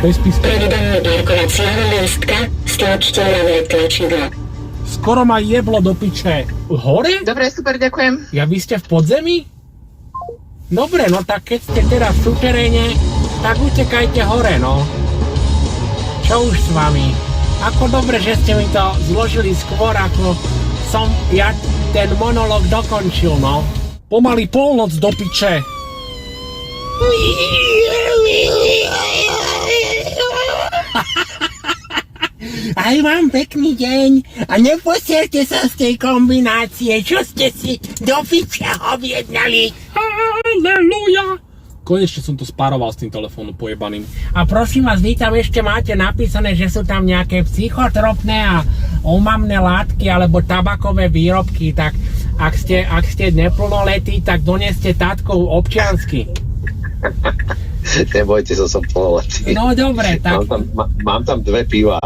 bez písku. Pravidelná parkovacia lístka, stlačte ľavé tlačidlo. Skoro ma jeblo do piče. Hore? Dobre, super, ďakujem. Ja vy ste v podzemí? Dobre, no tak keď ste teraz v suteréne, tak utekajte hore, no. Čo už s vami? Ako dobre, že ste mi to zložili skôr, ako som ja ten monológ dokončil, no. Pomaly polnoc do piče. Aj vám pekný deň a neposierte sa z tej kombinácie, čo ste si do piče objednali. Halleluja. Konečne som to sparoval s tým telefónom pojebaným. A prosím vás, vy tam ešte máte napísané, že sú tam nejaké psychotropné a omamné látky alebo tabakové výrobky, tak ak ste neplnoletí, tak doneste tátkov občiansky. Nebojte sa, som plnoletý. No dobre, tak... Mám tam 2 pivá,